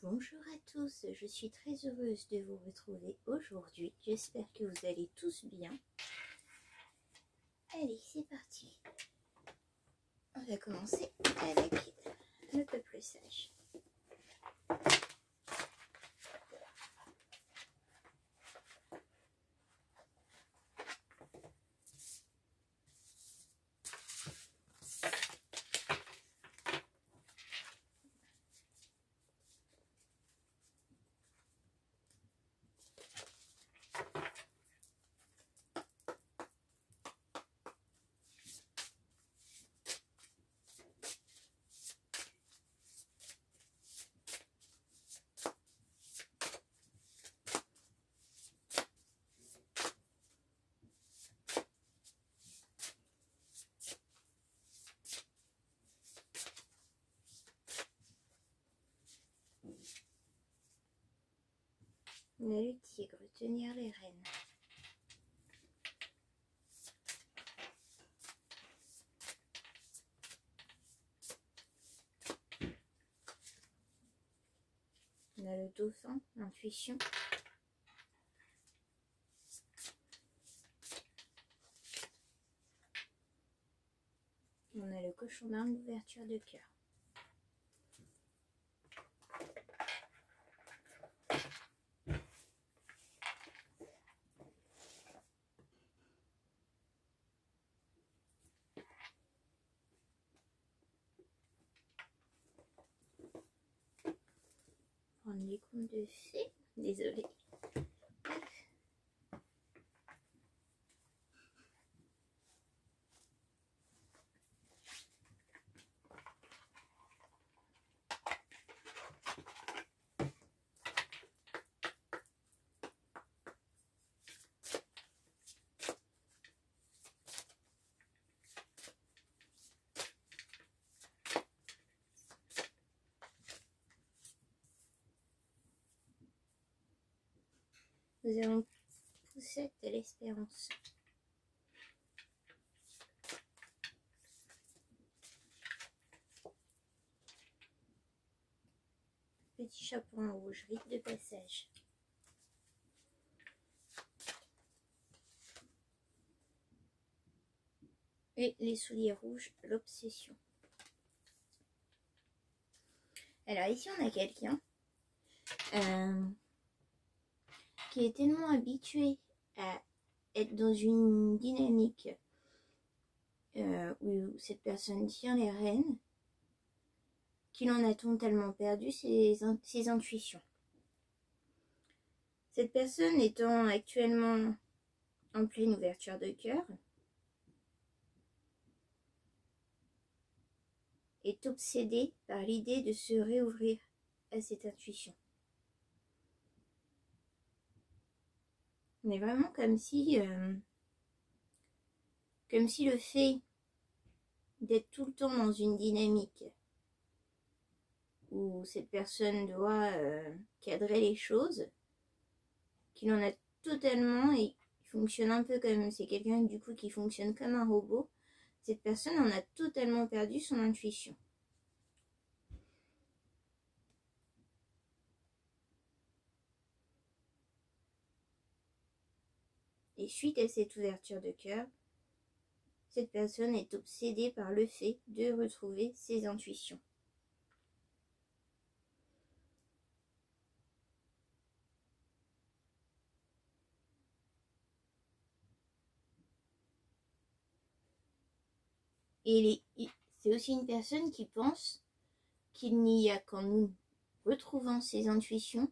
Bonjour à tous, je suis très heureuse de vous retrouver aujourd'hui. J'espère que vous allez tous bien. Allez, c'est parti. On va commencer avec le peuple sage. On a le tigre, tenir les rênes. On a le dauphin, l'intuition. On a le cochon d'Inde, l'ouverture de cœur. Prendre les contes de fées, désolée. Nous avons poussette de l'espérance. Petit chaperon rouge, rite de passage. Et les souliers rouges, l'obsession. Alors ici on a quelqu'un qui est tellement habitué à être dans une dynamique où cette personne tient les rênes qu'il en a totalement perdu ses intuitions. Cette personne étant actuellement en pleine ouverture de cœur est obsédée par l'idée de se réouvrir à cette intuition. On est vraiment comme si le fait d'être tout le temps dans une dynamique où cette personne doit cadrer les choses, qu'il en a totalement, et il fonctionne un peu comme, c'est quelqu'un du coup qui fonctionne comme un robot, cette personne en a totalement perdu son intuition. Et suite à cette ouverture de cœur, cette personne est obsédée par le fait de retrouver ses intuitions. Et c'est aussi une personne qui pense qu'il n'y a qu'en nous retrouvant ses intuitions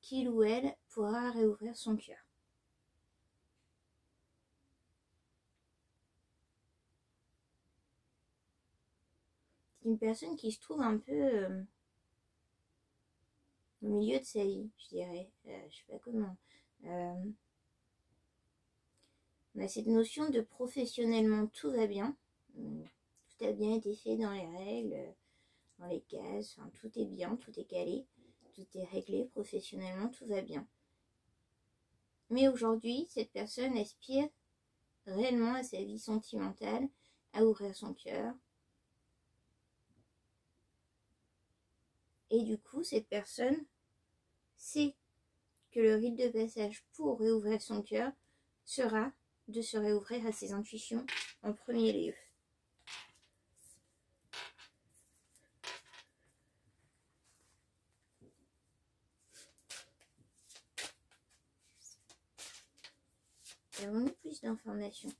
qu'il ou elle pourra réouvrir son cœur. C'est une personne qui se trouve un peu au milieu de sa vie, je dirais. Je sais pas comment. On a cette notion de professionnellement tout va bien. Tout a bien été fait dans les règles, dans les cases, enfin, tout est bien, tout est calé, tout est réglé professionnellement, tout va bien. Mais aujourd'hui, cette personne aspire réellement à sa vie sentimentale, à ouvrir son cœur, Et du coup, cette personne sait que le rite de passage pour réouvrir son cœur sera de se réouvrir à ses intuitions en premier lieu. Avons-nous plus d'informations?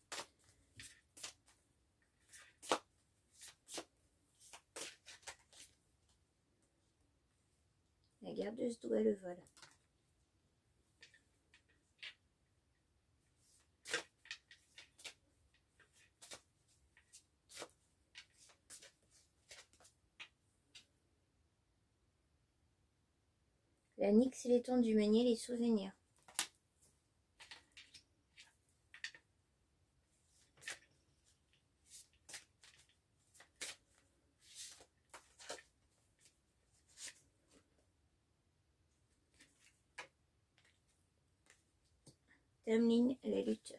La gardeuse doit le vol. La Nyx et les temps du meunier, les souvenirs. Tamlin, la lutte.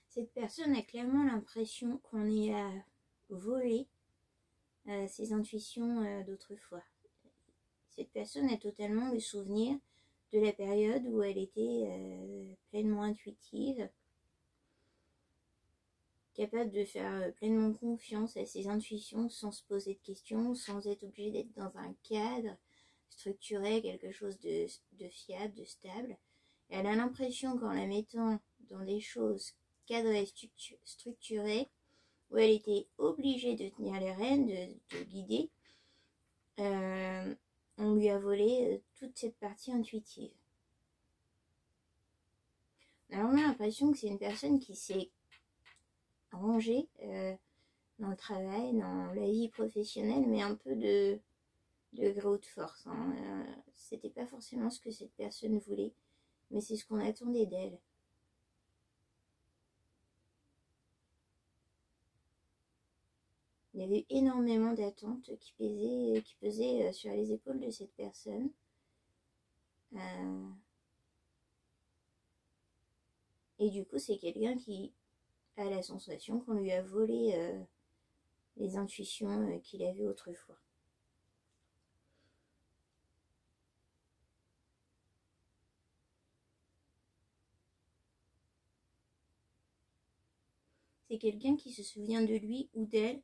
Cette personne a clairement l'impression qu'on est à voler ses intuitions d'autrefois. Cette personne a totalement le souvenir de la période où elle était pleinement intuitive, capable de faire pleinement confiance à ses intuitions sans se poser de questions, sans être obligée d'être dans un cadre structuré, quelque chose de fiable, de stable. Et elle a l'impression qu'en la mettant dans des choses cadrées, structurées, où elle était obligée de tenir les rênes, de guider, on lui a volé toute cette partie intuitive. Alors on a l'impression que c'est une personne qui s'est rangée dans le travail, dans la vie professionnelle, mais un peu de gré ou de force. C'était pas forcément ce que cette personne voulait, mais c'est ce qu'on attendait d'elle. Il y avait énormément d'attentes qui pesaient sur les épaules de cette personne. Et du coup, c'est quelqu'un qui a la sensation qu'on lui a volé les intuitions qu'il avait autrefois. C'est quelqu'un qui se souvient de lui ou d'elle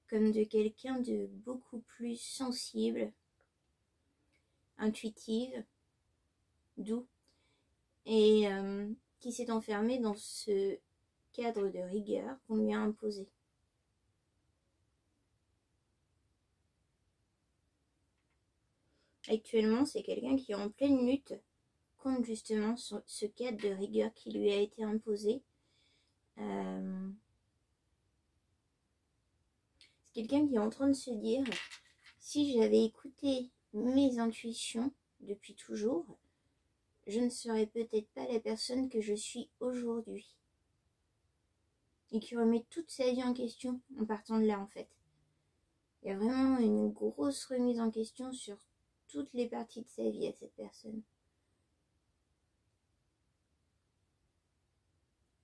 comme de quelqu'un de beaucoup plus sensible, intuitive, doux, et qui s'est enfermé dans ce cadre de rigueur qu'on lui a imposé. Actuellement, c'est quelqu'un qui est en pleine lutte contre justement ce cadre de rigueur qui lui a été imposé. C'est quelqu'un qui est en train de se dire, si j'avais écouté mes intuitions depuis toujours, je ne serais peut-être pas la personne que je suis aujourd'hui. Et qui remet toute sa vie en question en partant de là, en fait. Il y a vraiment une grosse remise en question sur toutes les parties de sa vie à cette personne.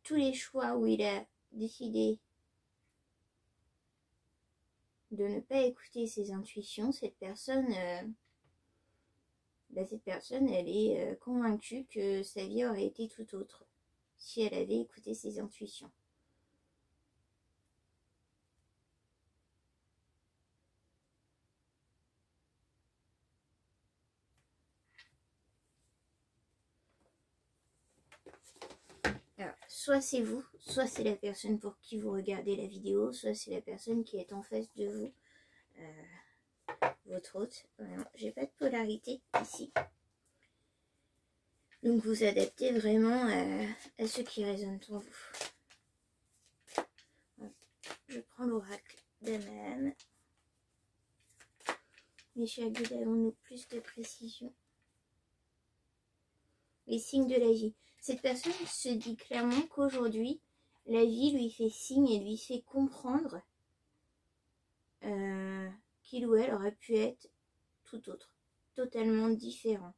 Tous les choix où il a décidé de ne pas écouter ses intuitions, cette personne, elle est convaincue que sa vie aurait été tout autre si elle avait écouté ses intuitions. Alors, soit c'est vous, soit c'est la personne pour qui vous regardez la vidéo, soit c'est la personne qui est en face de vous, votre hôte. J'ai pas de polarité ici. Donc vous adaptez vraiment à ce qui résonne pour vous. Je prends l'oracle d'Aman. Mais chez Agud, avons-nous plus de précision? Les signes de la vie. Cette personne se dit clairement qu'aujourd'hui, la vie lui fait signe et lui fait comprendre qu'il ou elle aurait pu être tout autre, totalement différent,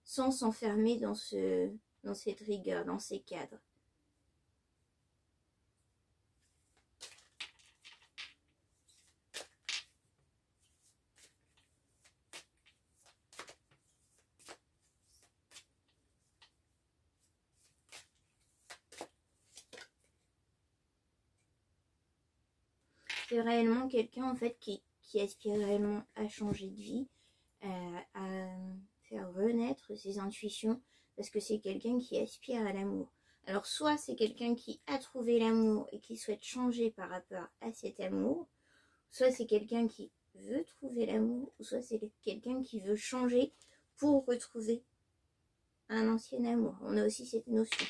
sans s'enfermer dans cette rigueur, dans ces cadres. C'est réellement quelqu'un en fait qui aspire réellement à changer de vie, à faire renaître ses intuitions, parce que c'est quelqu'un qui aspire à l'amour. Alors soit c'est quelqu'un qui a trouvé l'amour et qui souhaite changer par rapport à cet amour, soit c'est quelqu'un qui veut trouver l'amour, ou soit c'est quelqu'un qui veut changer pour retrouver un ancien amour. On a aussi cette notion.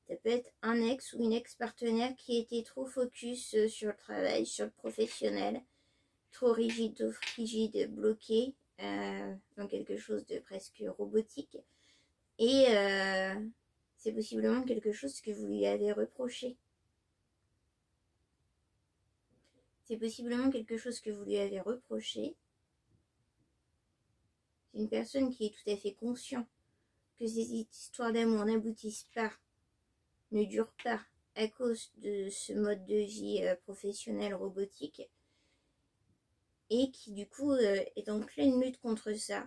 Ça peut être un ex ou une ex-partenaire qui était trop focus sur le travail, sur le professionnel, trop rigide, bloqué dans quelque chose de presque robotique. Et c'est possiblement quelque chose que vous lui avez reproché. C'est possiblement quelque chose que vous lui avez reproché. C'est une personne qui est tout à fait consciente que ces histoires d'amour n'aboutissent pas, ne durent pas à cause de ce mode de vie professionnel robotique, et qui du coup est en pleine lutte contre ça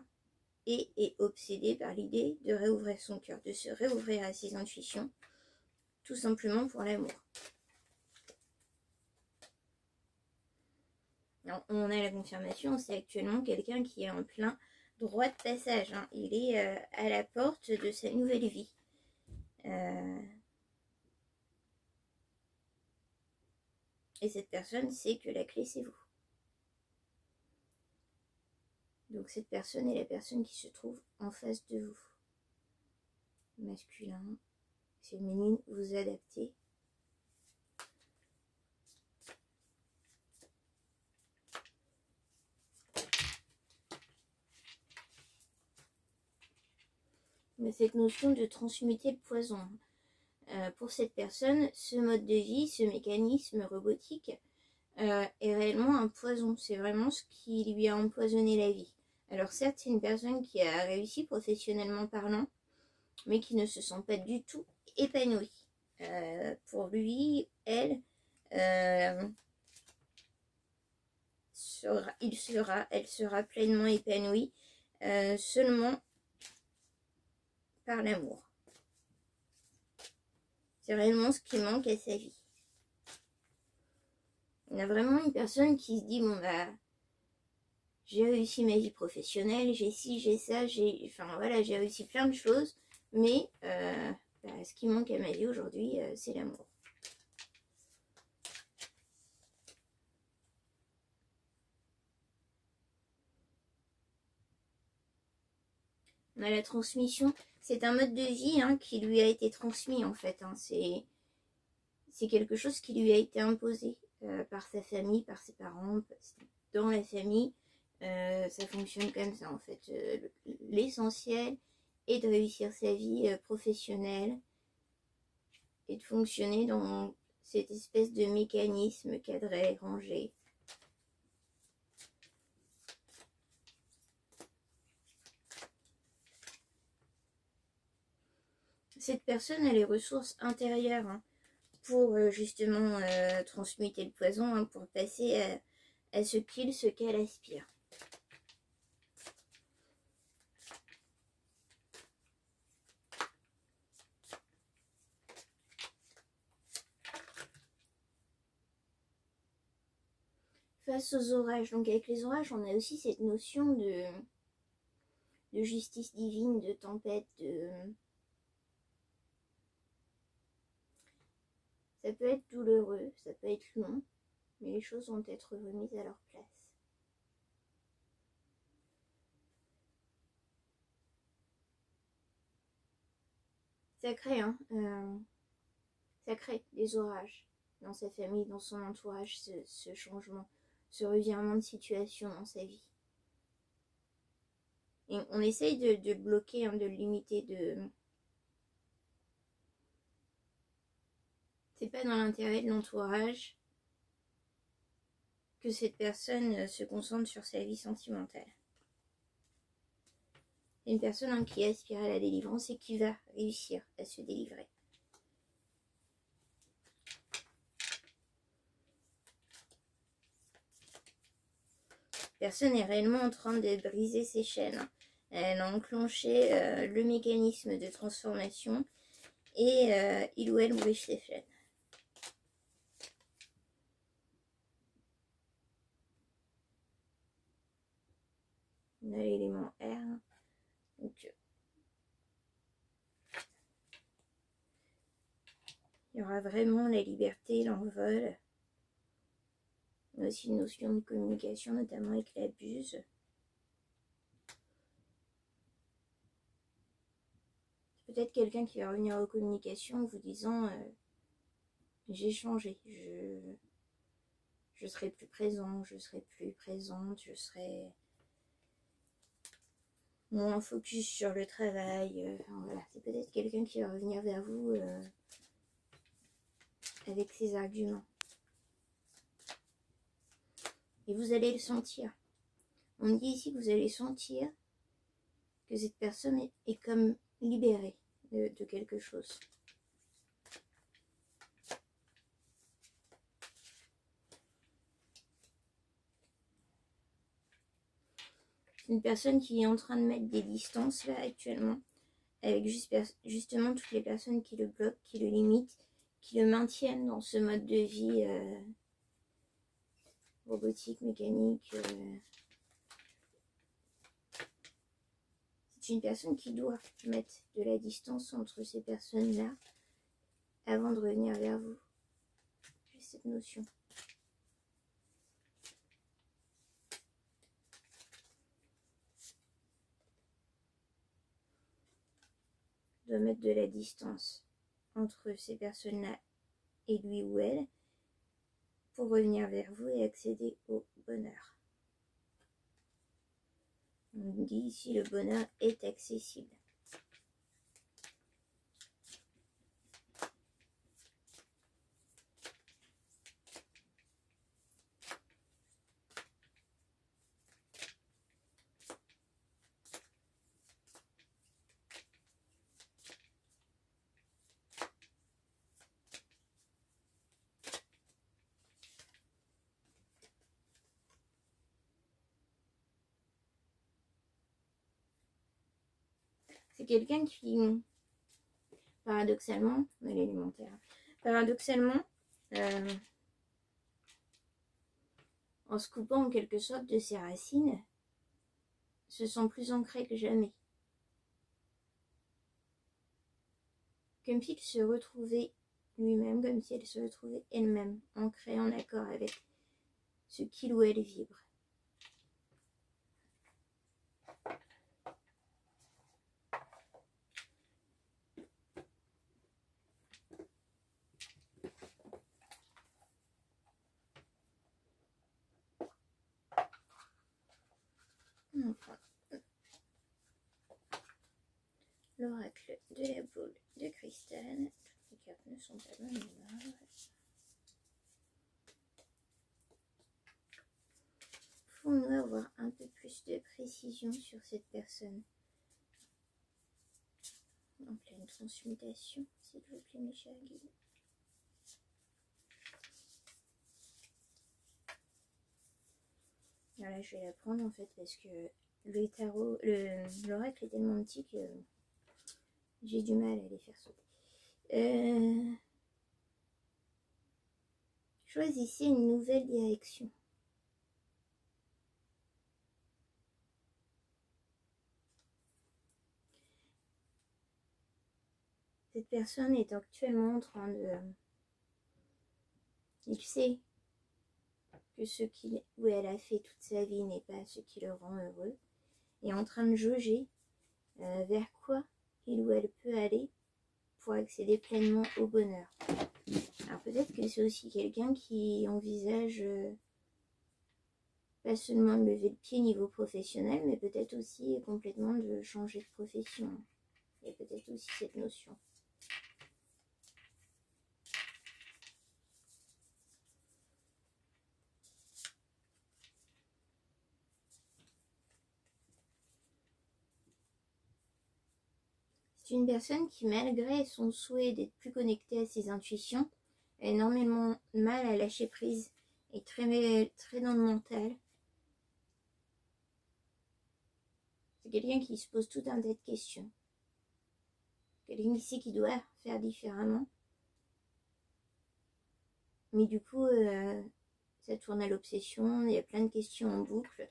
et est obsédée par l'idée de réouvrir son cœur, de se réouvrir à ses intuitions, tout simplement pour l'amour. On a la confirmation, c'est actuellement quelqu'un qui est en plein droit de passage, hein. Il est à la porte de sa nouvelle vie. Et cette personne sait que la clé c'est vous. Donc cette personne est la personne qui se trouve en face de vous. Masculin, féminine, vous adaptez. Mais cette notion de transmuter le poison, pour cette personne, ce mode de vie, ce mécanisme robotique est réellement un poison. C'est vraiment ce qui lui a empoisonné la vie. Alors certes, c'est une personne qui a réussi professionnellement parlant, mais qui ne se sent pas du tout épanouie. Pour lui, elle sera pleinement épanouie seulement par l'amour. C'est réellement ce qui manque à sa vie. On a vraiment une personne qui se dit, bon bah, j'ai réussi ma vie professionnelle, j'ai ci, j'ai ça, j'ai réussi plein de choses, mais ce qui manque à ma vie aujourd'hui, c'est l'amour. On a la transmission, c'est un mode de vie qui lui a été transmis en fait. C'est quelque chose qui lui a été imposé par sa famille, par ses parents, dans la famille. Ça fonctionne comme ça en fait. L'essentiel est de réussir sa vie professionnelle et de fonctionner dans cette espèce de mécanisme cadré, rangé. Cette personne a les ressources intérieures pour justement transmuter le poison, pour passer à ce qu'elle aspire. Face aux orages, donc avec les orages, on a aussi cette notion de justice divine, de tempête, ça peut être douloureux, ça peut être long, mais les choses vont être remises à leur place. Ça crée des orages dans sa famille, dans son entourage, ce changement, ce revirement de situation dans sa vie. Et on essaye de bloquer, de le limiter, c'est pas dans l'intérêt de l'entourage que cette personne se concentre sur sa vie sentimentale. C'est une personne qui aspire à la délivrance et qui va réussir à se délivrer. Personne est réellement en train de briser ses chaînes. Elle a enclenché le mécanisme de transformation et il ou elle brise ses chaînes. On a l'élément air. Donc, il y aura vraiment la liberté, l'envol. Il y a aussi une notion de communication, notamment avec la buse. Peut-être quelqu'un qui va revenir aux communications en vous disant j'ai changé, je serai plus présent, je serai plus présente, je serai moins focus sur le travail. Enfin, voilà. C'est peut-être quelqu'un qui va revenir vers vous avec ses arguments. Et vous allez le sentir. On me dit ici que vous allez sentir que cette personne est comme libérée de quelque chose. C'est une personne qui est en train de mettre des distances là actuellement, avec justement toutes les personnes qui le bloquent, qui le limitent, qui le maintiennent dans ce mode de vie robotique, mécanique. C'est une personne qui doit mettre de la distance entre ces personnes-là avant de revenir vers vous. J'ai cette notion. De mettre de la distance entre ces personnes-là et lui ou elle pour revenir vers vous et accéder au bonheur. On dit ici le bonheur est accessible. C'est quelqu'un qui, paradoxalement, on a l'élémentaire, paradoxalement, en se coupant en quelque sorte de ses racines, se sent plus ancré que jamais. Comme s'il se retrouvait lui-même, comme si elle se retrouvait elle-même, ancrée en accord avec ce qu'il ou elle vibre. Enfin, l'oracle de la boule de cristal. Toutes les cartes ne sont pas dans les mains. Pouvons-nous avoir un peu plus de précision sur cette personne en pleine transmutation, s'il vous plaît, mes chers guides. Voilà, je vais la prendre en fait parce que le tarot, l'oracle est tellement petit que j'ai du mal à les faire sauter. Choisissez une nouvelle direction. Cette personne est actuellement en train de... Il sait que ce qu'il ou elle a fait toute sa vie n'est pas ce qui le rend heureux. Et en train de jauger vers quoi il ou elle peut aller pour accéder pleinement au bonheur. Alors peut-être que c'est aussi quelqu'un qui envisage pas seulement de lever le pied niveau professionnel, mais peut-être aussi complètement de changer de profession. Il y a peut-être aussi cette notion. C'est une personne qui, malgré son souhait d'être plus connectée à ses intuitions, a énormément de mal à lâcher prise et très dans le mental. C'est quelqu'un qui se pose tout un tas de questions. Quelqu'un qui sait qu'il doit faire différemment. Mais du coup, ça tourne à l'obsession, il y a plein de questions en boucle.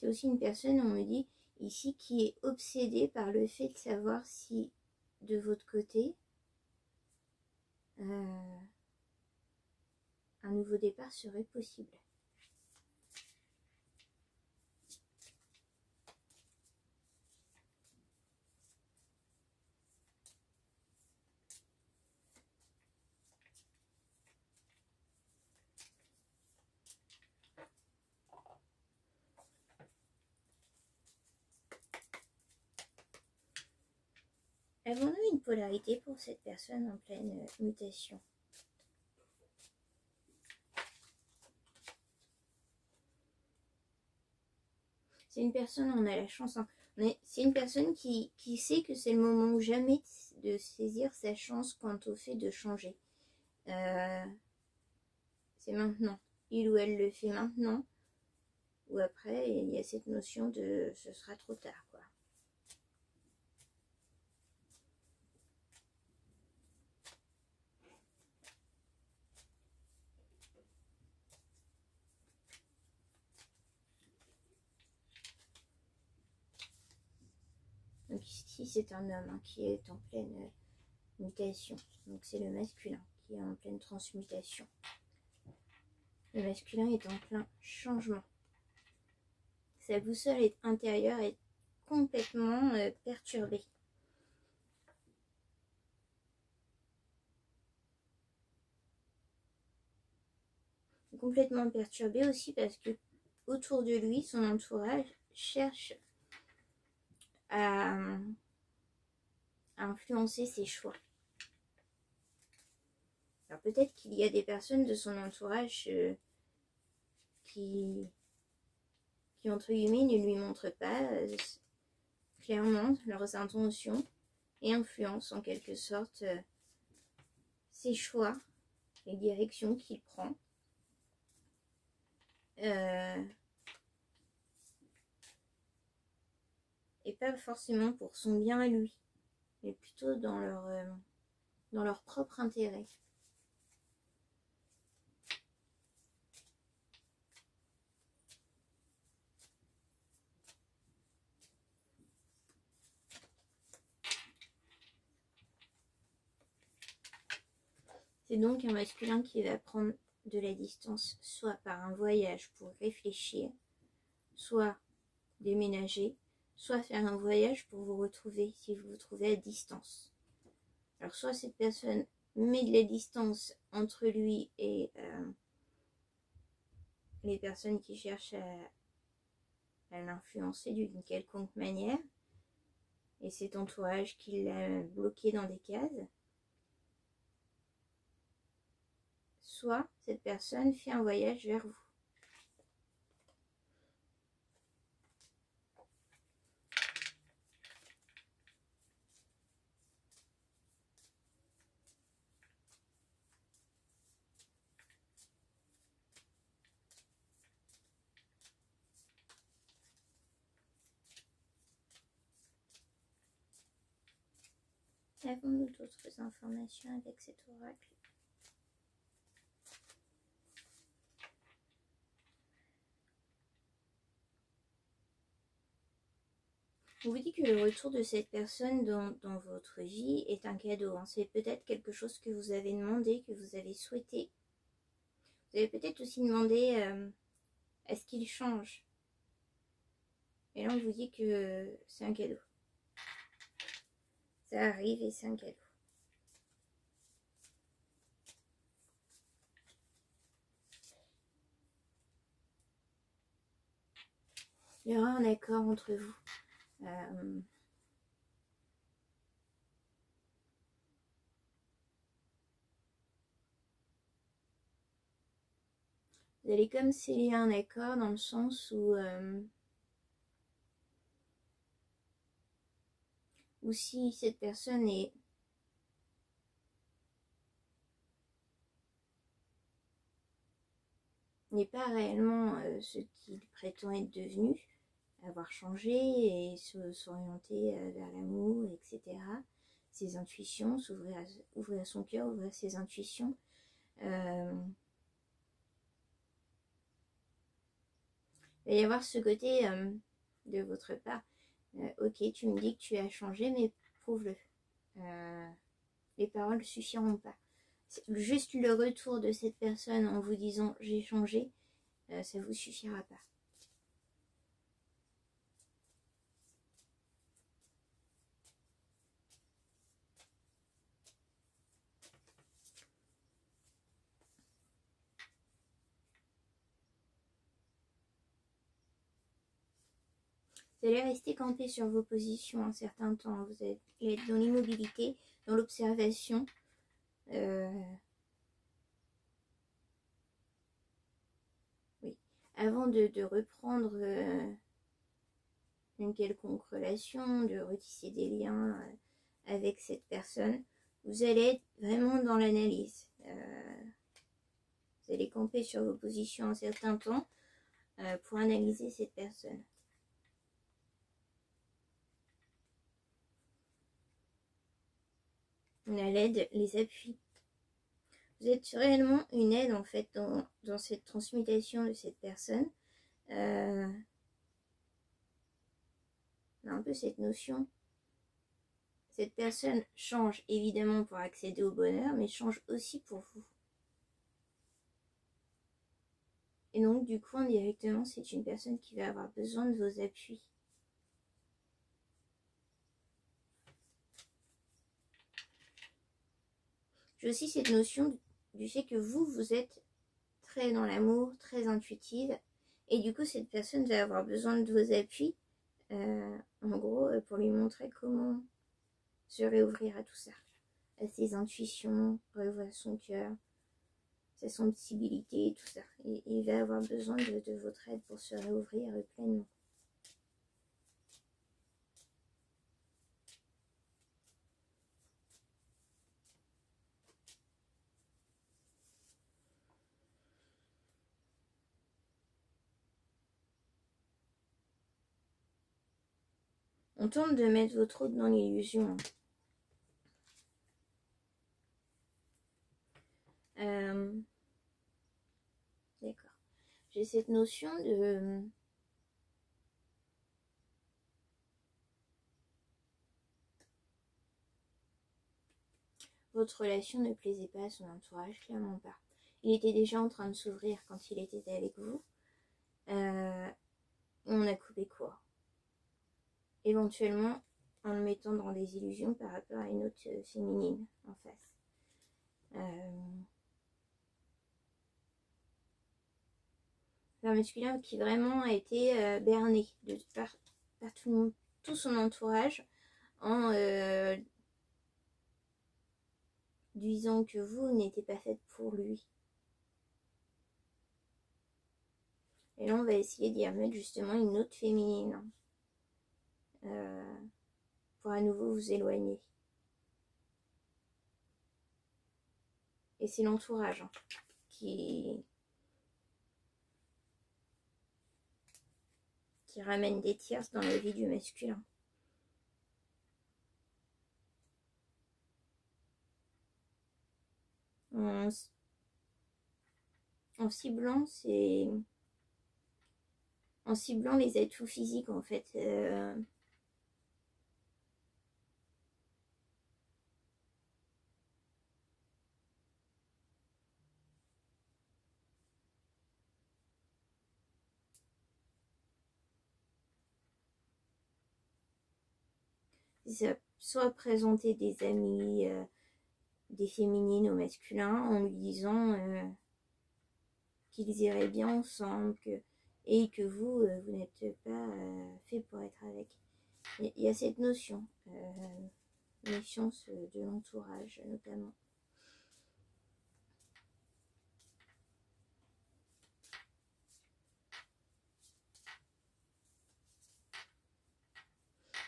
C'est aussi une personne, on me dit ici, qui est obsédée par le fait de savoir si de votre côté, un nouveau départ serait possible. Avons-nous une polarité pour cette personne en pleine mutation? C'est une personne, on a la chance, hein. C'est une personne qui sait que c'est le moment ou jamais de saisir sa chance quant au fait de changer. C'est maintenant. Il ou elle le fait maintenant. Ou après, il y a cette notion de ce sera trop tard, quoi. Donc ici, c'est un homme, hein, qui est en pleine mutation. Donc c'est le masculin qui est en pleine transmutation. Le masculin est en plein changement. Sa boussole intérieure est complètement perturbée. Complètement perturbée aussi parce que autour de lui, son entourage cherche à influencer ses choix. Alors peut-être qu'il y a des personnes de son entourage qui entre guillemets ne lui montrent pas clairement leurs intentions et influencent en quelque sorte ses choix, les directions qu'il prend. Et pas forcément pour son bien à lui, mais plutôt dans leur propre intérêt. C'est donc un masculin qui va prendre de la distance, soit par un voyage pour réfléchir, soit déménager, soit faire un voyage pour vous retrouver si vous vous trouvez à distance. Alors soit cette personne met de la distance entre lui et les personnes qui cherchent à l'influencer d'une quelconque manière, et cet entourage qui l'a bloqué dans des cases, soit cette personne fait un voyage vers vous. Avons-nous d'autres informations avec cet oracle? On vous dit que le retour de cette personne dans votre vie est un cadeau. Hein. C'est peut-être quelque chose que vous avez demandé, que vous avez souhaité. Vous avez peut-être aussi demandé à ce qu'il change. Et là, on vous dit que c'est un cadeau. Ça arrive et c'est un cadeau. Il y aura un accord entre vous. Vous allez comme sceller un accord dans le sens où si cette personne n'est pas réellement ce qu'il prétend être devenu, avoir changé et s'orienter vers l'amour, etc. Ses intuitions, ouvrir son cœur, ouvrir ses intuitions. Il va y avoir ce côté de votre part. Ok, tu me dis que tu as changé, mais prouve-le. Les paroles ne suffiront pas. Juste le retour de cette personne en vous disant j'ai changé, ça ne vous suffira pas. Vous allez rester campé sur vos positions un certain temps. Vous allez être dans l'immobilité, dans l'observation. Oui. Avant de reprendre une quelconque relation, de retisser des liens avec cette personne, vous allez être vraiment dans l'analyse. Vous allez camper sur vos positions un certain temps pour analyser cette personne. La l'aide, les appuis. Vous êtes réellement une aide en fait dans cette transmutation de cette personne. On a un peu cette notion. Cette personne change évidemment pour accéder au bonheur, mais change aussi pour vous. Et donc du coup, indirectement, c'est une personne qui va avoir besoin de vos appuis. J'ai aussi cette notion du fait que vous êtes très dans l'amour, très intuitive, et du coup cette personne va avoir besoin de vos appuis, en gros, pour lui montrer comment se réouvrir à tout ça, à ses intuitions, revoir son cœur, sa sensibilité, tout ça. Et il va avoir besoin de votre aide pour se réouvrir pleinement. On tente de mettre votre autre dans l'illusion. D'accord. J'ai cette notion de... Votre relation ne plaisait pas à son entourage, clairement pas. Il était déjà en train de s'ouvrir quand il était avec vous. On a coupé court. Éventuellement, en le mettant dans des illusions par rapport à une autre féminine en face. Un masculin qui vraiment a été berné par tout son entourage en disant que vous n'étiez pas faite pour lui. Et là, on va essayer d'y remettre justement une autre féminine pour à nouveau vous éloigner. Et c'est l'entourage qui ramène des tierces dans la vie du masculin. En ciblant, c'est... En ciblant les atouts physiques, en fait. Soit présenter des amis, des féminines au masculin, en lui disant qu'ils iraient bien ensemble, et que vous n'êtes pas fait pour être avec. Il y a cette notion, méfiance de l'entourage notamment.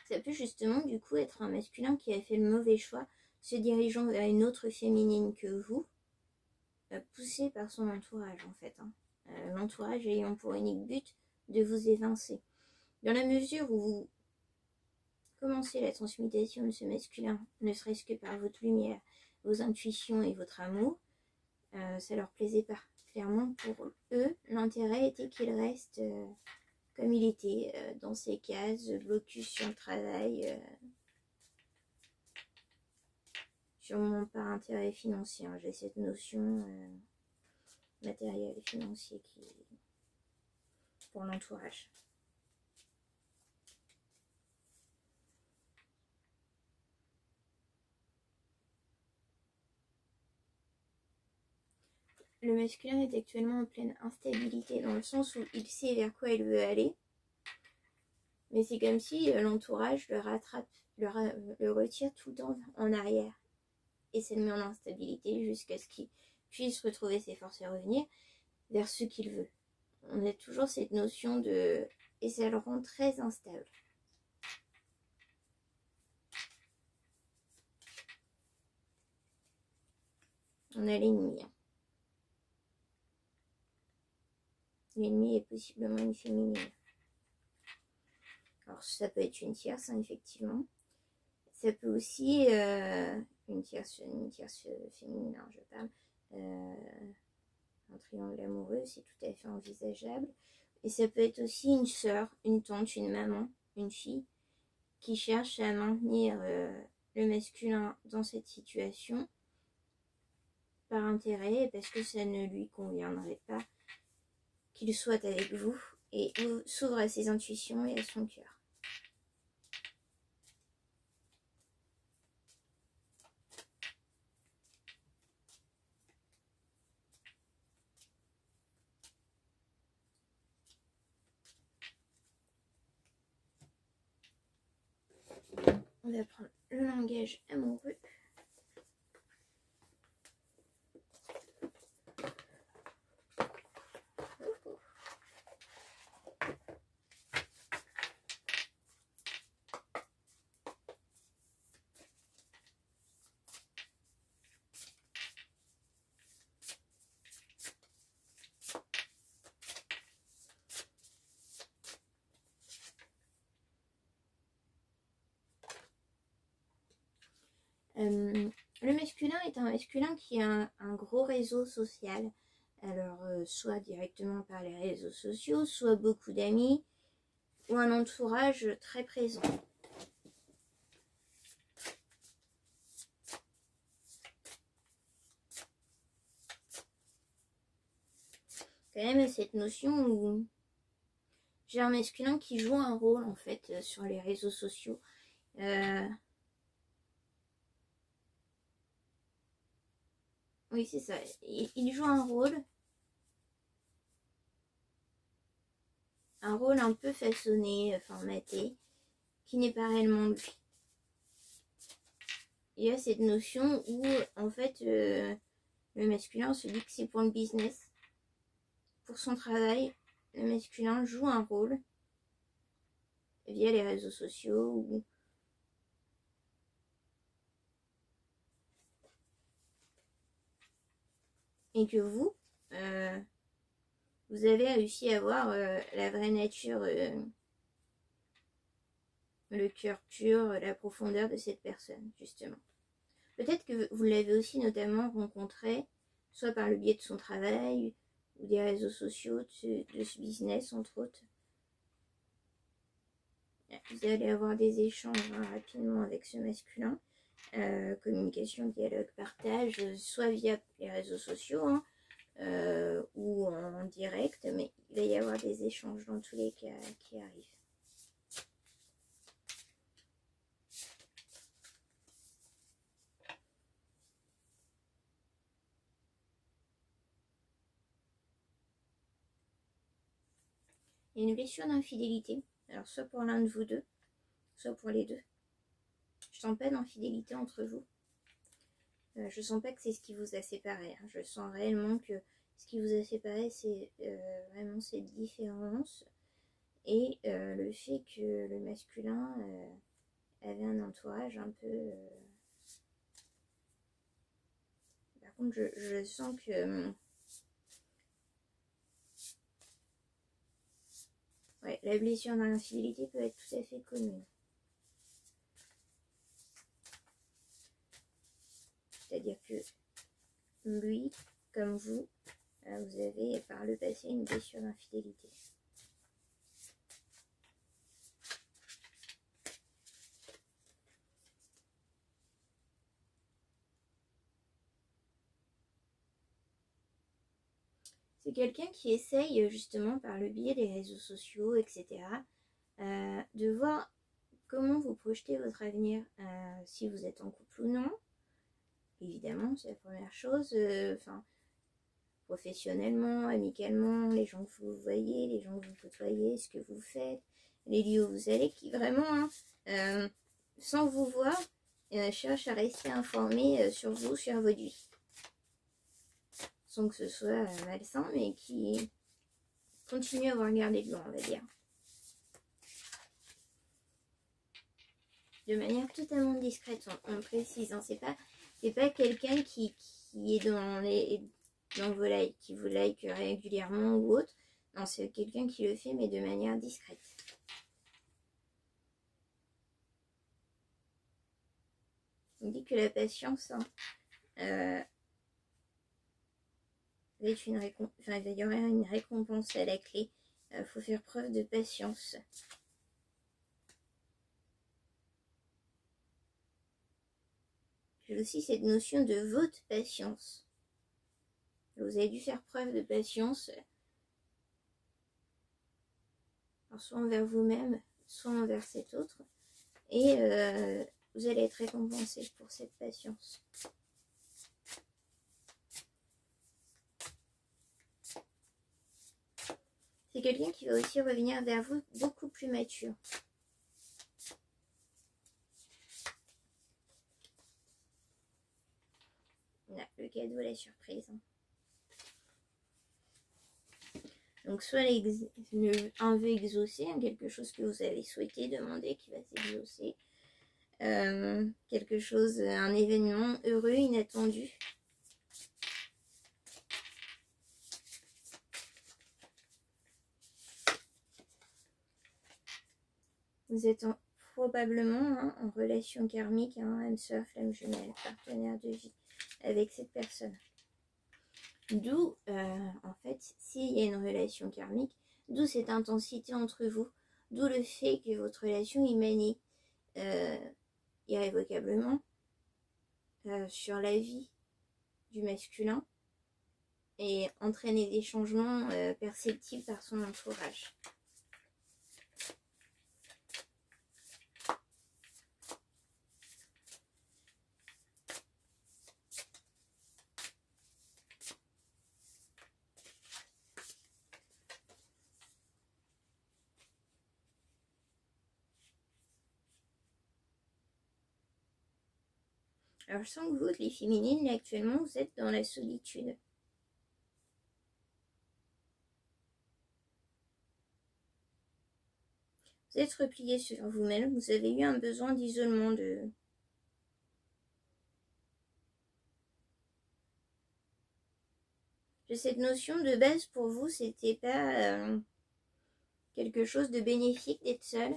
Ça peut justement du coup être un masculin qui a fait le mauvais choix, se dirigeant vers une autre féminine que vous, poussé par son entourage en fait. L'entourage ayant pour unique but de vous évincer. Dans la mesure où vous commencez la transmutation de ce masculin, ne serait-ce que par votre lumière, vos intuitions et votre amour, ça leur plaisait pas. Clairement, pour eux, l'intérêt était qu'il reste comme il était dans ses cases, blocus sur le travail, sûrement par intérêt financier. J'ai cette notion matérielle et financier qui pour l'entourage. Le masculin est actuellement en pleine instabilité dans le sens où il sait vers quoi il veut aller, mais c'est comme si l'entourage le rattrape, le retire tout le temps en arrière, et ça le met en instabilité jusqu'à ce qu'il puisse retrouver ses forces et revenir vers ce qu'il veut. On a toujours cette notion de... et ça le rend très instable. On a l'ennemi. L'ennemi est possiblement une féminine. Alors ça peut être une tierce, hein, effectivement. Ça peut aussi une tierce féminine, alors je parle. Un triangle amoureux, c'est tout à fait envisageable. Et ça peut être aussi une sœur, une tante, une maman, une fille qui cherche à maintenir le masculin dans cette situation par intérêt, parce que ça ne lui conviendrait pas qu'il soit avec vous, et s'ouvre à ses intuitions et à son cœur. On va prendre le langage amoureux. Le masculin est un masculin qui a un gros réseau social. Alors, soit directement par les réseaux sociaux, soit beaucoup d'amis, ou un entourage très présent. Quand même cette notion où j'ai un masculin qui joue un rôle en fait sur les réseaux sociaux. Oui, c'est ça. Il joue un rôle un peu façonné, formaté, qui n'est pas réellement lui. Il y a cette notion où, en fait, le masculin se dit que c'est pour le business, pour son travail. Le masculin joue un rôle via les réseaux sociaux et que vous avez réussi à voir la vraie nature, le cœur pur, la profondeur de cette personne, justement. Peut-être que vous l'avez aussi notamment rencontré, soit par le biais de son travail, ou des réseaux sociaux, de ce business, entre autres. Vous allez avoir des échanges rapidement avec ce masculin. Communication, dialogue, partage, soit via les réseaux sociaux, hein, ou en direct, mais il va y avoir des échanges dans tous les cas qui arrivent. Il y a une blessure d'infidélité, alors soit pour l'un de vous deux, soit pour les deux. Je sens pas d'infidélité entre vous. Je sens pas que c'est ce qui vous a séparé. Hein. Je sens réellement que ce qui vous a séparé, c'est vraiment cette différence et le fait que le masculin avait un entourage un peu... Par contre, je sens que... Ouais, la blessure d'infidélité peut être tout à fait commune. C'est-à-dire que lui, comme vous avez par le passé une blessure d'infidélité. C'est quelqu'un qui essaye justement par le biais des réseaux sociaux, etc., de voir comment vous projetez votre avenir, si vous êtes en couple ou non. Évidemment, c'est la première chose. Professionnellement, amicalement, les gens que vous voyez, les gens que vous côtoyez, ce que vous faites, les lieux où vous allez, qui vraiment, sans vous voir, cherchent à rester informés sur vous, sur votre vie. Sans que ce soit malsain, mais qui continue à vous regarder de loin, on va dire. De manière totalement discrète, on précise. Hein, c'est pas quelqu'un qui est dans vos likes, qui vous like régulièrement ou autre. Non, c'est quelqu'un qui le fait, mais de manière discrète. On dit que la patience, hein, il y aura une récompense à la clé. Faut faire preuve de patience. J'ai aussi cette notion de votre patience. Vous avez dû faire preuve de patience, alors soit envers vous-même, soit envers cet autre, et vous allez être récompensé pour cette patience. C'est quelqu'un qui va aussi revenir vers vous beaucoup plus mature. Là, le cadeau, la surprise. Donc soit un vœu exaucé, hein, quelque chose que vous avez souhaité, demander, qui va s'exaucer. Quelque chose, un événement heureux, inattendu. Vous êtes probablement en relation karmique, hein, âme sœur, flamme jumelle, partenaire de vie avec cette personne. D'où, en fait, s'il y a une relation karmique, d'où cette intensité entre vous, d'où le fait que votre relation émane irrévocablement sur la vie du masculin et entraîner des changements perceptibles par son entourage. Alors je sens que vous, les féminines, là, actuellement, vous êtes dans la solitude. Vous êtes replié sur vous-même, vous avez eu un besoin d'isolement, cette notion de base pour vous, c'était pas quelque chose de bénéfique d'être seul.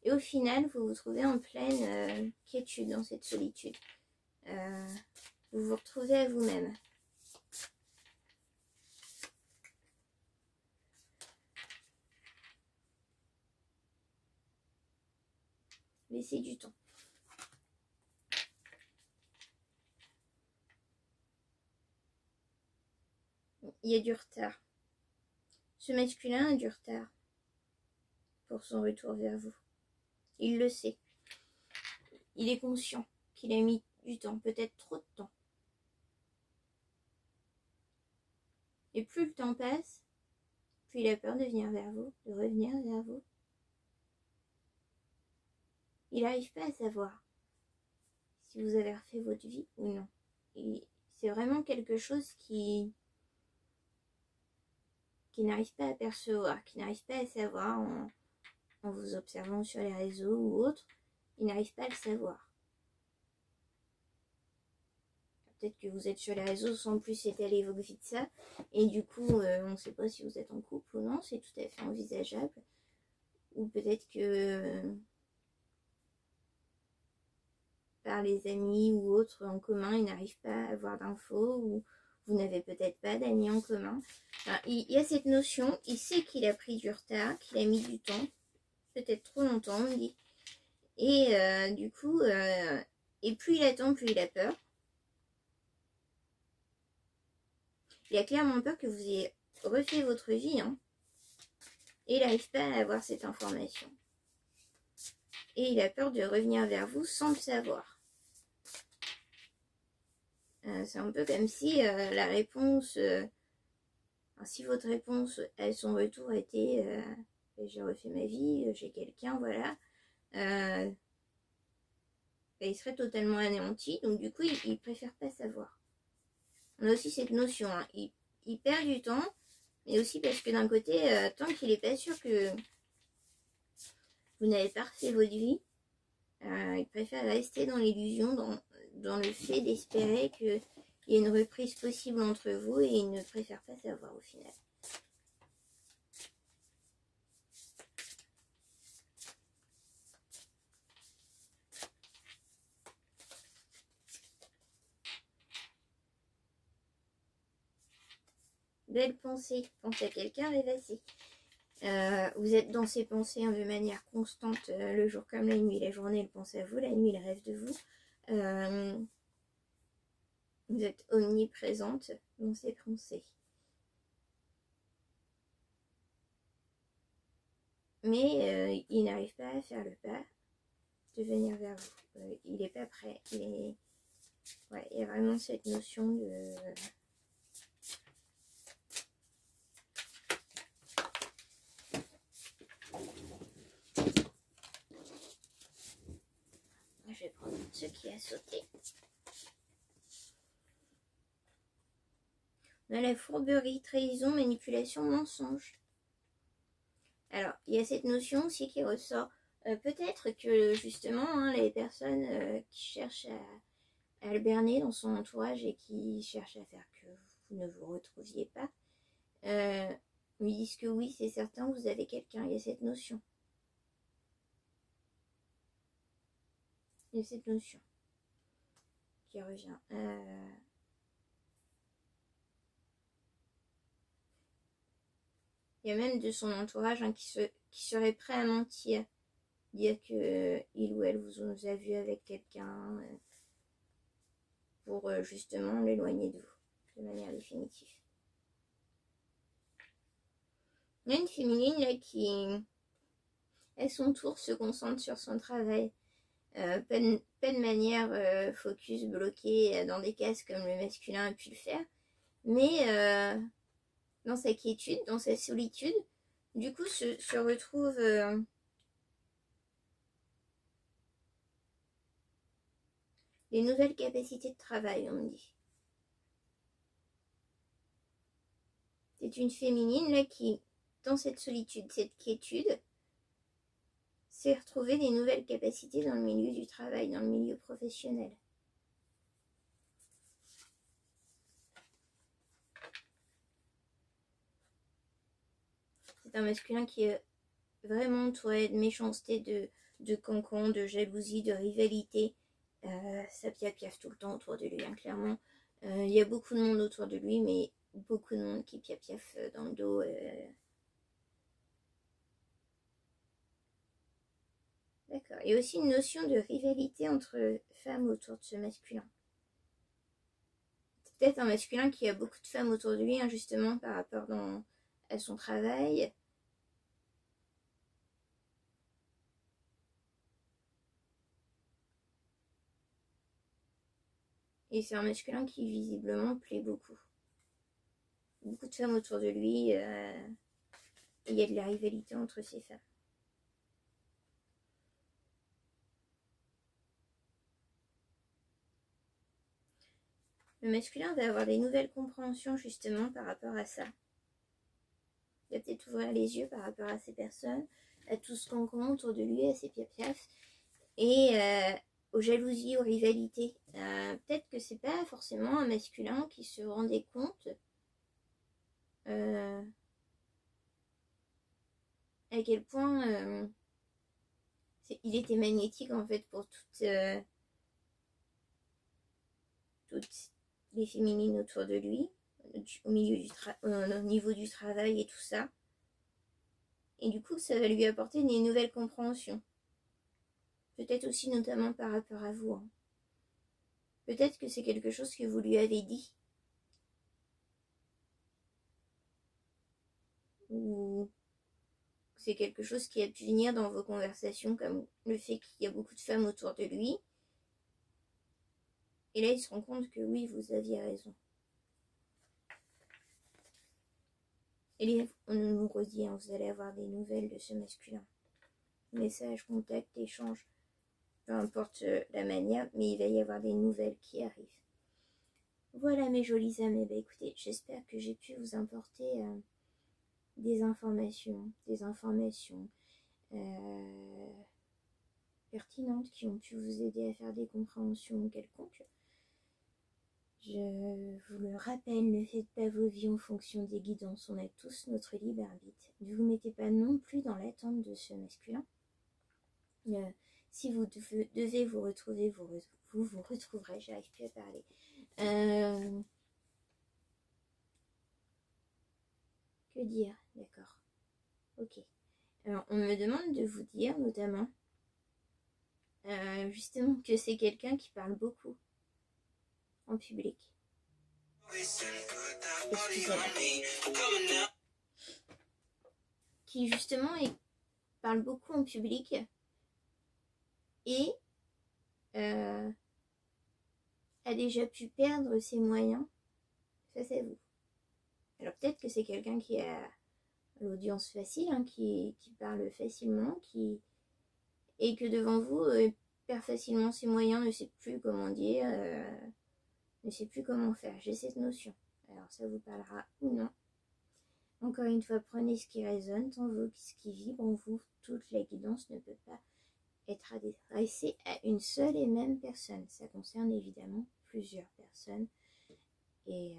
Et au final, vous vous trouvez en pleine quiétude dans cette solitude. Vous vous retrouvez à vous-même. Laissez du temps. Il y a du retard. Ce masculin a du retard pour son retour vers vous. Il le sait. Il est conscient qu'il a mis du temps, peut-être trop de temps. Et plus le temps passe, plus il a peur de venir vers vous, de revenir vers vous. Il n'arrive pas à savoir si vous avez refait votre vie ou non. Et c'est vraiment quelque chose qui n'arrive pas à percevoir, qui n'arrive pas à savoir en vous observant sur les réseaux ou autres. Il n'arrive pas à le savoir. Peut-être que vous êtes sur les réseaux sans plus étaler vos vies de ça. Et du coup, on ne sait pas si vous êtes en couple ou non. C'est tout à fait envisageable. Ou peut-être que par les amis ou autres en commun, ils n'arrivent pas à avoir d'infos. Ou vous n'avez peut-être pas d'amis en commun. Enfin, il y a cette notion. Il sait qu'il a pris du retard, qu'il a mis du temps. Peut-être trop longtemps, on me dit. Et du coup, et plus il attend, plus il a peur. Il a clairement peur que vous ayez refait votre vie, hein, et il n'arrive pas à avoir cette information. Et il a peur de revenir vers vous sans le savoir. C'est un peu comme si la réponse, si votre réponse à son retour était j'ai refait ma vie, j'ai quelqu'un, voilà, il serait totalement anéanti, donc du coup il préfère pas savoir. On a aussi cette notion, hein, il perd du temps, mais aussi parce que d'un côté, tant qu'il n'est pas sûr que vous n'avez pas refait votre vie, il préfère rester dans l'illusion, dans le fait d'espérer qu'il y ait une reprise possible entre vous, et il ne préfère pas savoir au final. Belle pensée, pense à quelqu'un, rêvassez. Vous êtes dans ses pensées de manière constante, le jour comme la nuit. La journée, il pense à vous, la nuit, il rêve de vous. Vous êtes omniprésente dans ses pensées. Mais il n'arrive pas à faire le pas de venir vers vous. Il n'est pas prêt. Ouais, il y a vraiment cette notion de... Je vais prendre ce qui a sauté. On a la fourberie, trahison, manipulation, mensonge. Alors, il y a cette notion aussi qui ressort. Peut-être que justement, hein, les personnes qui cherchent à alberner dans son entourage et qui cherchent à faire que vous ne vous retrouviez pas, lui disent que oui, c'est certain, vous avez quelqu'un. Il y a cette notion. Il y a cette notion qui revient. Il y a même de son entourage, hein, qui serait prêt à mentir, dire que il ou elle vous a vu avec quelqu'un pour justement l'éloigner de vous de manière définitive. Il y a une féminine là qui, à son tour, se concentre sur son travail. Pas de manière focus, bloqué dans des cases comme le masculin a pu le faire, mais dans sa quiétude, dans sa solitude, du coup se retrouve des nouvelles capacités de travail, on me dit. C'est une féminine là qui, dans cette solitude, cette quiétude, s'est retrouvée des nouvelles capacités dans le milieu du travail, dans le milieu professionnel. C'est un masculin qui est vraiment entouré de méchanceté, de cancans, de jalousie, de rivalité. Ça piaffe tout le temps autour de lui, hein, clairement. Il y a beaucoup de monde autour de lui, mais beaucoup de monde qui piaffe dans le dos. D'accord. Il y a aussi une notion de rivalité entre femmes autour de ce masculin. C'est peut-être un masculin qui a beaucoup de femmes autour de lui, hein, justement, par rapport à son travail. Et c'est un masculin qui visiblement plaît beaucoup. Beaucoup de femmes autour de lui. Et il y a de la rivalité entre ces femmes. Le masculin va avoir des nouvelles compréhensions justement par rapport à ça. Il va peut-être ouvrir les yeux par rapport à ces personnes, à tout ce qu'on compte autour de lui, à ses piafs, et aux jalousies, aux rivalités. Peut-être que c'est pas forcément un masculin qui se rendait compte à quel point il était magnétique en fait pour toutes les féminines autour de lui, au niveau du travail et tout ça. Et du coup, ça va lui apporter des nouvelles compréhensions. Peut-être aussi notamment par rapport à vous. Hein. Peut-être que c'est quelque chose que vous lui avez dit. ou c'est quelque chose qui a pu venir dans vos conversations, comme le fait qu'il y a beaucoup de femmes autour de lui. Et là, il se rend compte que oui, vous aviez raison. Et on nous redit, hein, vous allez avoir des nouvelles de ce masculin. Message, contact, échange, peu importe la manière, mais il va y avoir des nouvelles qui arrivent. Voilà mes jolies âmes, écoutez, j'espère que j'ai pu vous apporter des informations pertinentes qui ont pu vous aider à faire des compréhensions quelconques. Je vous le rappelle, ne faites pas vos vies en fonction des guidances, on a tous notre libre arbitre. Ne vous mettez pas non plus dans l'attente de ce masculin. Si vous devez vous retrouver, vous retrouverez, j'arrive plus à parler. Que dire? D'accord. Ok. Alors, on me demande de vous dire, notamment, justement, que c'est quelqu'un qui parle beaucoup en public. Excusez-moi. Qui, justement, parle beaucoup en public et a déjà pu perdre ses moyens face à vous. Alors peut-être que c'est quelqu'un qui a l'audience facile, hein, qui parle facilement, et que devant vous perd facilement ses moyens, ne sait plus comment dire, ne sait plus comment faire. J'ai cette notion. Alors ça vous parlera ou non. Encore une fois, prenez ce qui résonne, tant vous ce qui vibre en vous. Toute la guidance ne peut pas être adressée à une seule et même personne. Ça concerne évidemment plusieurs personnes. Et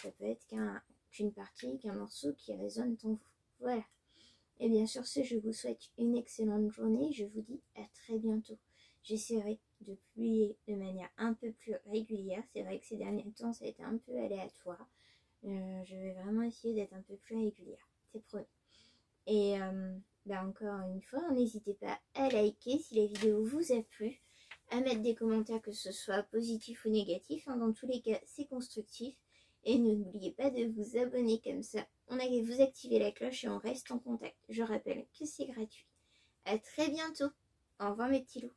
ça peut être qu'une partie, qu'un morceau qui résonne en vous. Voilà. Et bien sur ce, je vous souhaite une excellente journée. Je vous dis à très bientôt. J'essaierai de publier de manière un peu plus régulière. C'est vrai que ces derniers temps, ça a été un peu aléatoire. Je vais vraiment essayer d'être un peu plus régulière. C'est promis. Et encore une fois, n'hésitez pas à liker si la vidéo vous a plu, à mettre des commentaires, que ce soit positif ou négatif. Dans tous les cas, c'est constructif. Et n'oubliez pas de vous abonner, comme ça, vous activez la cloche et on reste en contact. Je rappelle que c'est gratuit. À très bientôt. Au revoir mes petits loups.